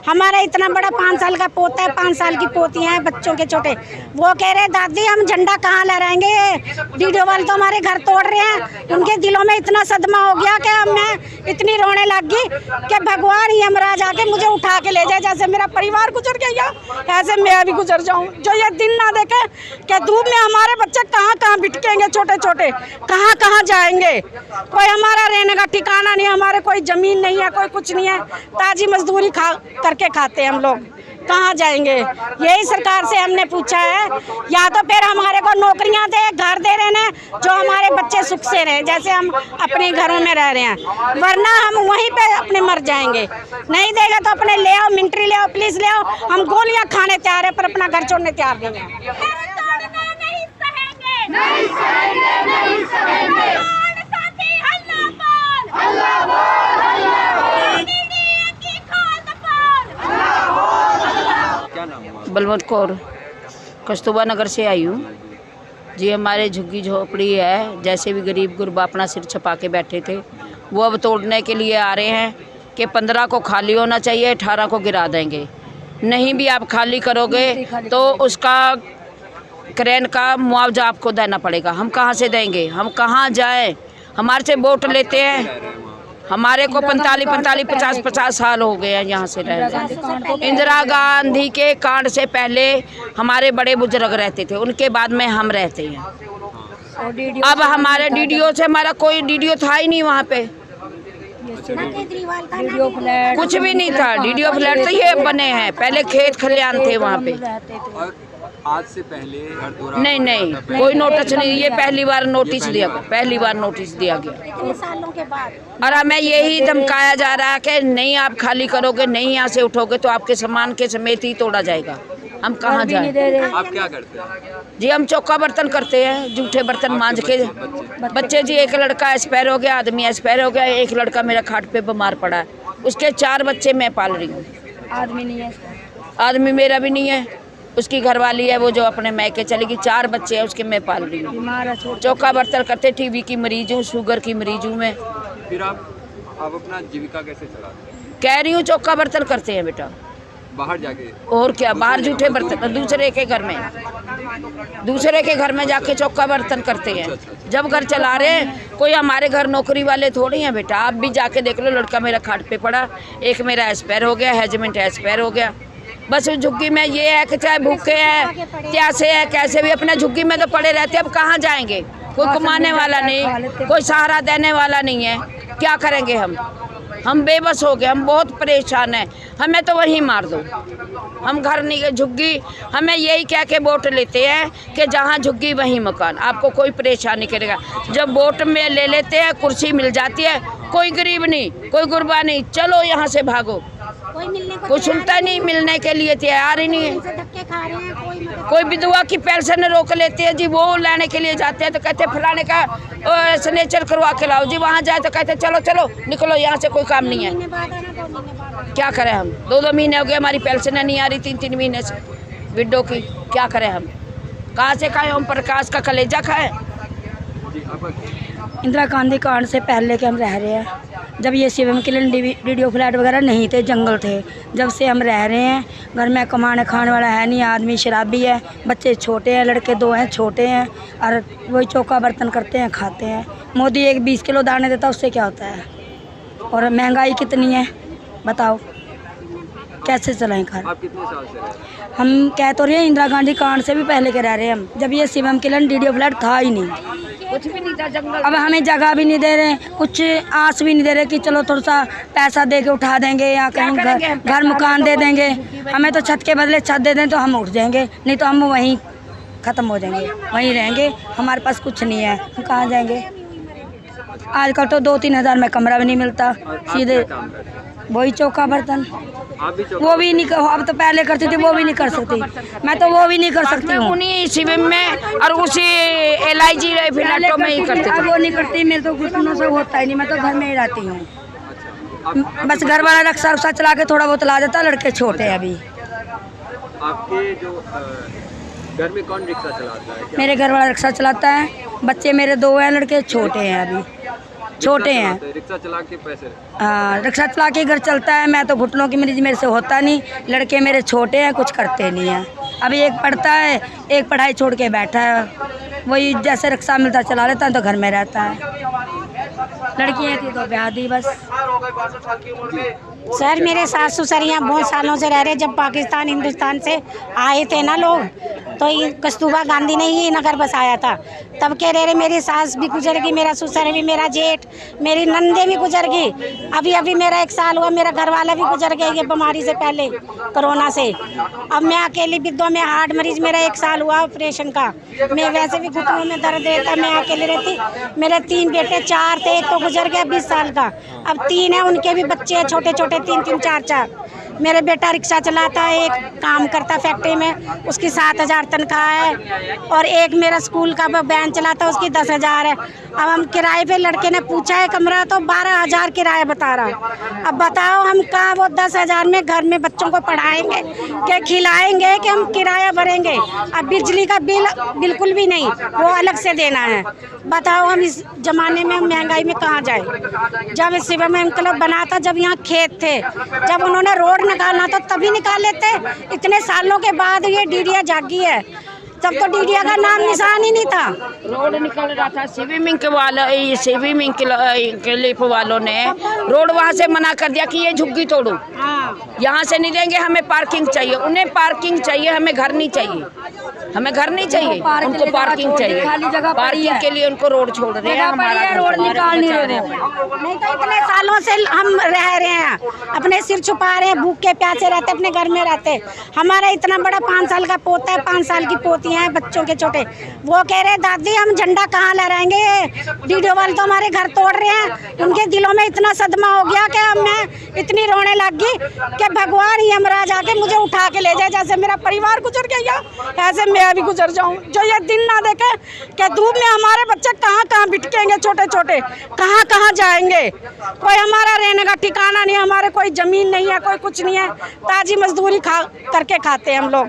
हमारा इतना बड़ा 5 साल का पोता है, 5 साल की पोतियाँ हैं, बच्चों के छोटे, वो कह रहे दादी हम झंडा कहाँ लहराएंगे, वीडियो वाले तो हमारे घर तोड़ रहे हैं। उनके दिलों में इतना सदमा हो गया कि मैं इतनी रोने लग गई कि भगवान यमराज आके मुझे उठा के ले जाए। जैसे मेरा परिवार गुजर गया ऐसे मैं भी गुजर जाऊँ, जो ये दिन ना देखे कि धूप में हमारे बच्चे कहाँ कहाँ बिटकेंगे, छोटे छोटे कहाँ कहाँ जाएंगे। कोई हमारा रहने का ठिकाना नहीं, हमारे कोई ज़मीन नहीं है, कोई कुछ नहीं है, ताजी मजदूरी करके खाते हैं हम लोग, कहाँ जाएंगे। यही सरकार से हमने पूछा है, या तो फिर हमारे को नौकरियां दे, घर दे रहे हैं, जो हमारे बच्चे सुख से रहे जैसे हम अपने घरों में रह रहे हैं, वरना हम वहीं पे अपने मर जाएंगे। नहीं देगा तो अपने ले आओ, मिलिट्री ले आओ, पुलिस ले आओ, हम गोलियां खाने तैयार है पर अपना घर छोड़ने तैयार नहीं है। बलवंत कौर कस्तूरबा नगर से आई हूँ जी। हमारे झुग्गी झोपड़ी है, जैसे भी गरीब गुरबा अपना सिर छपा के बैठे थे, वो अब तोड़ने के लिए आ रहे हैं कि 15 को खाली होना चाहिए, 18 को गिरा देंगे। नहीं भी आप खाली करोगे तो उसका क्रेन का मुआवजा आपको देना पड़ेगा। हम कहाँ से देंगे, हम कहाँ जाएं? हमारे से वोट लेते हैं, हमारे को 50 साल हो गए हैं यहाँ से रहते। इंदिरा गांधी के कांड से पहले हमारे बड़े बुजुर्ग रहते थे, उनके बाद में हम रहते हैं। अब हमारे डीडीओ से हमारा कोई डीडीओ था ही नहीं वहाँ पे, कुछ भी नहीं था। डीडीओ फ्लैट तो ये बने हैं, पहले खेत खलियान थे वहाँ पे। आज से पहले नहीं कोई नोटिस नहीं, ये पहली बार नोटिस दिया गया, पहली बार नोटिस दिया गया। सालों के बाद और हमें यही धमकाया जा रहा है कि नहीं आप खाली करोगे, नहीं यहाँ से उठोगे तो आपके सामान के समेत ही तोड़ा जाएगा। हम कहाँ जाएं? आप क्या करते हैं? जी हम चौका बर्तन करते हैं, जूठे बर्तन मांझ के। बच्चे जी, एक लड़का एक्सपायर हो गया, आदमी एक्सपायर हो गया, एक लड़का मेरा खाट पे बीमार पड़ा है, उसके 4 बच्चे मैं पाल रही हूँ। आदमी नहीं है, आदमी मेरा भी नहीं है, उसकी घरवाली है वो जो अपने मैके चलेगी, 4 बच्चे हैं उसके मैं पाल रही हूँ। चौका बर्तन करते, टीबी की मरीज हूँ, शुगर की मरीज हूँ मैं। फिर आप अपना जीविका कैसे चलाते हैं? कह रही हूँ चौका बर्तन करते हैं बेटा, बाहर जाके। और क्या, बाहर जूठे बर्तन, दूसरे के घर में जाके चौका बर्तन करते हैं। जब घर चला रहे हैं, कोई हमारे घर नौकरी वाले थोड़ी हैं बेटा। आप भी जाके देख लो, लड़का मेरा खाट पे पड़ा, एक मेरा एक्सपायर हो गया, हैजमेंट एक्सपायर हो गया। बस झुग्गी में ये है कि चाहे भूखे हैं, प्यासे है, कैसे भी अपने झुग्गी में तो पड़े रहते। अब कहाँ जाएंगे? कोई कमाने वाला नहीं, कोई सहारा देने वाला नहीं है, क्या करेंगे हम बेबस हो गए, हम बहुत परेशान हैं। हमें तो वहीं मार दो, हम घर नहीं, झुग्गी। हमें यही कह के वोट लेते हैं कि जहाँ झुग्गी वहीं मकान, आपको कोई परेशानी करेगा। जब वोट में ले लेते हैं, कुर्सी मिल जाती है, कोई गरीब नहीं, कोई गुरबा नहीं, चलो यहाँ से भागो, कोई सुनता नहीं, मिलने के लिए तैयार ही नहीं है। कोई विधवा की पेंशन रोक लेते हैं जी, वो लाने के लिए जाते हैं तो कहते हैं फलाने का सिग्नेचर करवा के लाओ जी। वहाँ जाए तो कहते हैं चलो चलो निकलो, यहाँ से कोई काम नहीं है। क्या करें हम? 2 महीने हो गए हमारी पेंशन नहीं आ रही, 3 महीने से विडो की। क्या करें हम? कहाँ से खाएं? ओम प्रकाश का कलेजा खाएं? इंदिरा गांधी कांड से पहले के हम रह रहे हैं, जब ये शिवम के लिए डीडीओ फ्लैट वगैरह नहीं थे, जंगल थे, जब से हम रह रहे हैं। घर में कमाने खाने वाला है नहीं, आदमी शराबी है, बच्चे छोटे हैं, लड़के 2 हैं, छोटे हैं, और वही चौका बर्तन करते हैं, खाते हैं। मोदी एक 20 किलो दाने देता, उससे क्या होता है? और महंगाई कितनी है बताओ, कैसे चलाएं घर? आप कितने साल से रहे? हम कह तो रहे हैं इंदिरा गांधी कांड से भी पहले के रह रहे हैं हम, जब ये शिवम के लिए डीडीओ फ्लैट था ही नहीं, कुछ भी नहीं था जंगल। अब हमें जगह भी नहीं दे रहे, कुछ आस भी नहीं दे रहे कि चलो थोड़ा सा पैसा दे के उठा देंगे या कहीं घर मकान दे देंगे। हमें तो छत के बदले छत दे दें तो हम उठ जाएंगे, नहीं तो हम वहीं ख़त्म हो जाएंगे, वहीं रहेंगे। हमारे पास कुछ नहीं है, हम कहाँ जाएंगे? आजकल तो 2-3 हज़ार में कमरा भी नहीं मिलता, सीधे वही चौका बर्तन। वो भी नहीं, अब तो पहले करती थी, वो भी नहीं कर सकती। मैं तो वो भी नहीं कर सकती हूँ, उन्हीं शिविर में और उसी LIG फ्लैटों में ही करती। अब वो नहीं करती, मेरे तो घुटनों से होता ही नहीं, मैं तो घर में ही रहती हूँ। बस घर वाला रक्षा उक्षा चला के थोड़ा बहुत ला देता, लड़के छोटे हैं अभी। आपके जो घर में कौन रिक्शा चलाता है? मेरे घर वाला रिक्शा चलाता है, बच्चे मेरे 2 हैं, लड़के छोटे हैं अभी। छोटे हैं। रिक्शा चला के पैसे रिक्शा चला के घर चलता है। मैं तो घुटनों की मरीज, मेरे से होता नहीं। लड़के मेरे छोटे हैं, कुछ करते नहीं हैं। अभी एक पढ़ता है, एक पढ़ाई छोड़ के बैठा है। वही जैसे रिक्शा मिलता चला लेता है, तो घर में रहता है। लड़कियाँ थी तो ब्याह दी बस। सर मेरे सास ससुर यहाँ बहुत सालों से रह रहे। जब पाकिस्तान हिंदुस्तान से आए थे ना लोग, तो ये कस्तूरबा गांधी ने ये नगर बसाया था। तब कह रहे मेरी सास भी गुजर गई, मेरा ससुर भी, मेरा जेठ, मेरी नंदे भी गुजर गई। अभी अभी मेरा 1 साल हुआ, मेरा घरवाला भी गुजर गया ये बीमारी से पहले, कोरोना से। अब मैं अकेली विधवा में, हार्ट मरीज, मेरा 1 साल हुआ ऑपरेशन का। मैं वैसे भी घुटनों में दर्द रहता, मैं अकेले रहती। मेरे 3 बेटे, 4 थे, एक तो गुजर गया 20 साल का। अब 3 है, उनके भी बच्चे हैं छोटे छोटे, 3-3, 4-4। मेरे बेटा रिक्शा चलाता है, एक काम करता फैक्ट्री में, उसकी 7,000 तनख्वाह है। और एक मेरा स्कूल का वैन चलाता है, उसकी 10,000 है। अब हम किराए पे, लड़के ने पूछा है कमरा, तो 12,000 किराया बता रहा। अब बताओ हम कहाँ वो 10,000 में घर में बच्चों को पढ़ाएंगे, कि खिलाएंगे, कि हम किराया भरेंगे। अब बिजली का बिल बिल्कुल भी नहीं, वो अलग से देना है। बताओ हम इस ज़माने में, हम महंगाई में कहाँ जाए। जब शिवम क्लब बना था, जब यहाँ खेत थे, जब उन्होंने रोड निकालना था तभी निकाल लेते। इतने सालों के बाद ये डीडिया जागी है, तब तो डीडिया का नाम निशान ही नहीं था। रोड निकल रहा था, स्विमिंग क्लिप वालों ने रोड वहाँ से मना कर दिया कि ये झुग्गी तोड़ो, यहाँ से नहीं देंगे, हमें पार्किंग चाहिए। उन्हें पार्किंग चाहिए, हमें घर नहीं चाहिए। हमें घर नहीं चाहिए, उनको पार्किंग चाहिए। खाली जगह पार्किंग के लिए उनको रोड छोड़ रहे हैं, हमारा रोड निकाल नहीं रहे। नहीं तो इतने सालों से हम रह रहे हैं, अपने सिर छुपा रहे हैं, भूख के प्यासे रहते, अपने घर में रहते। हमारा इतना बड़ा 5 साल का पोता है, 5 साल की पोतियां हैं, बच्चों के छोटे। वो कह रहे दादी हम झंडा कहाँ लहराएंगे, डीडीओ वाले तो हमारे घर तोड़ रहे हैं। उनके दिलों में इतना सदमा हो गया कि मैं इतनी रोने लग गई कि भगवान यमराज आके मुझे उठा के ले जाए। जैसे मेरा परिवार गुजर गया, ऐसे मैं भी गुजर जाऊं, जो ये दिन ना देखे कि धूप में हमारे बच्चे कहाँ कहाँ बिटकेंगे, छोटे छोटे कहाँ कहाँ जाएंगे। कोई हमारा रहने का ठिकाना नहीं, हमारे कोई जमीन नहीं है, कोई कुछ नहीं है। ताजी मजदूरी करके खाते हैं हम लोग,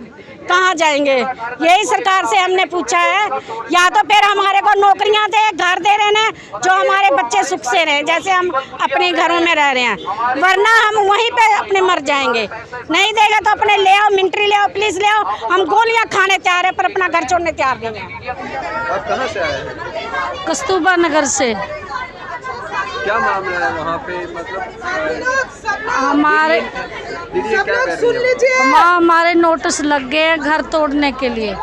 कहाँ जाएंगे। यही सरकार से हमने पूछा है, या तो फिर हमारे को नौकरियां दे, घर दे रहे हैं, जो हमारे बच्चे सुख से रहे, जैसे हम अपने घरों में रह रहे हैं। वरना हम वहीं पे अपने मर जाएंगे। नहीं देगा तो अपने ले आओ, मिलिट्री ले आओ, पुलिस ले आओ, हम गोलियां खाने तैयार है, पर अपना घर छोड़ने तैयार नहीं है। आप कहाँ से आए हैं? कस्तूरबा नगर से। क्या मामला है वहाँ पे, मतलब हमारे दीदी क्या कह रही हैं? हमारे नोटिस लग गए हैं घर तोड़ने के लिए।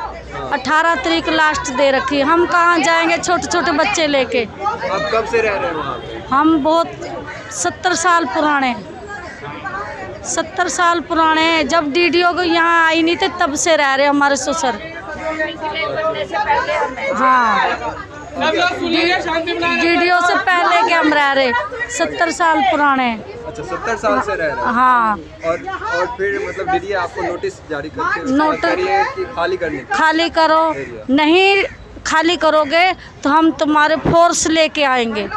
18 तारीख लास्ट दे रखी। हम कहाँ जाएंगे छोटे छोटे बच्चे लेके। आप कब से रह रहे हैं वहाँ पे? हम बहुत 70 साल पुराने, 70 साल पुराने, जब डीडीओ को यहाँ आई नहीं थे तब से रह रहे हमारे ससुर। हाँ, डीडीओ से पहले के हम रह रहे, 70 साल पुराने। अच्छा, 70 साल से रह रहे हैं। हाँ। और फिर मतलब दीदी आपको नोटिस जारी करके नोटिस करिए कि खाली करने, खाली करो, नहीं खाली करोगे तो हम तुम्हारे फोर्स लेके आएंगे।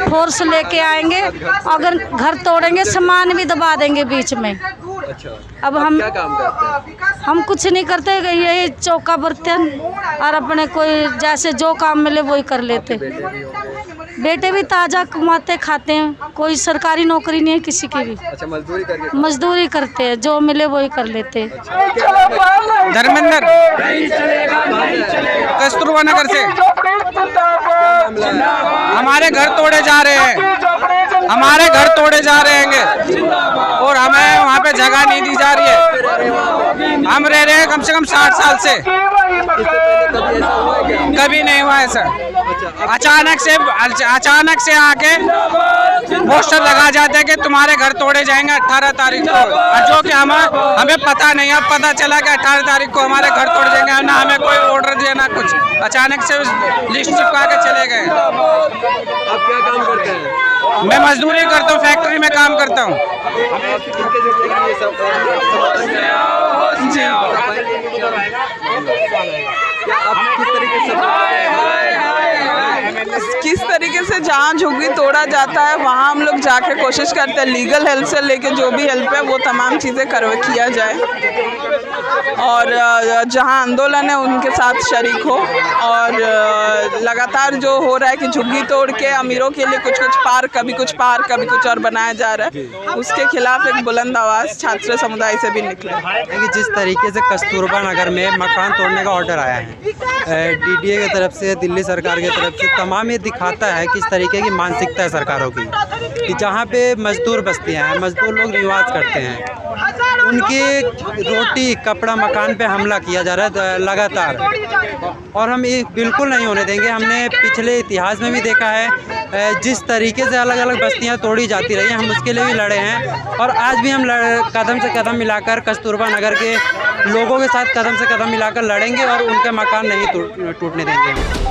फोर्स लेके आएंगे, अगर घर तोड़ेंगे सामान भी दबा देंगे बीच में। अच्छा, अब हम क्या काम करते हैं? हम कुछ नहीं करते, यही चौका बर्तन और अपने कोई जैसे जो काम मिले वही कर लेते। बेटे भी ताज़ा कमाते खाते हैं, कोई सरकारी नौकरी नहीं है किसी की भी। अच्छा, मजदूरी करते हैं, जो मिले वही कर लेते। धर्मेंद्र, कस्तूरबा नगर से। हमारे घर तोड़े जा रहे हैं, हमारे घर तोड़े जा रहे हैं और हमें वहाँ पे जगह नहीं दी जा रही है। हम रह रहे हैं कम से कम 60 साल से, कभी नहीं हुआ है सर। अचानक से आके पोस्टर लगा जाते हैं कि तुम्हारे घर तोड़े जाएंगे 18 तारीख को, और जो कि हमें पता नहीं। अब पता चला कि 18 तारीख को हमारे घर तोड़ जाएंगे, ना हमें कोई ऑर्डर दिया ना कुछ, अचानक से लिस्ट चिपका के चले गए। आप क्या काम करते हैं? मैं मजदूरी करता हूँ, फैक्ट्री में काम करता हूँ। किस तरीके से जहाँ झुग्गी तोड़ा जाता है वहाँ हम लोग जाके कोशिश करते हैं लीगल हेल्प से लेके जो भी हेल्प है वो तमाम चीज़ें किया जाए। और जहां आंदोलन है उनके साथ शरीक हो। और लगातार जो हो रहा है कि झुग्गी तोड़ के अमीरों के लिए कुछ पार्क, कभी कुछ पार्क, कभी कुछ और बनाया जा रहा है, उसके खिलाफ एक बुलंद आवाज़ छात्र समुदाय से भी निकले। कि जिस तरीके से कस्तूरबा नगर में मकान तोड़ने का ऑर्डर आया है डीडीए की तरफ से, दिल्ली सरकार की तरफ से, तमाम ये दिखाता है किस तरीके की मानसिकता है सरकारों की, कि जहाँ पे मजदूर बस्तियाँ हैं, मजदूर लोग निवास करते हैं, उनकी रोटी कपड़ा मकान पे हमला किया जा रहा है लगातार, और हम ये बिल्कुल नहीं होने देंगे। हमने पिछले इतिहास में भी देखा है जिस तरीके से अलग अलग बस्तियां तोड़ी जाती रही हैं, हम उसके लिए भी लड़े हैं, और आज भी हम कदम से कदम मिलाकर कस्तूरबा नगर के लोगों के साथ कदम से कदम मिलाकर लड़ेंगे और उनके मकान नहीं टूटने देंगे।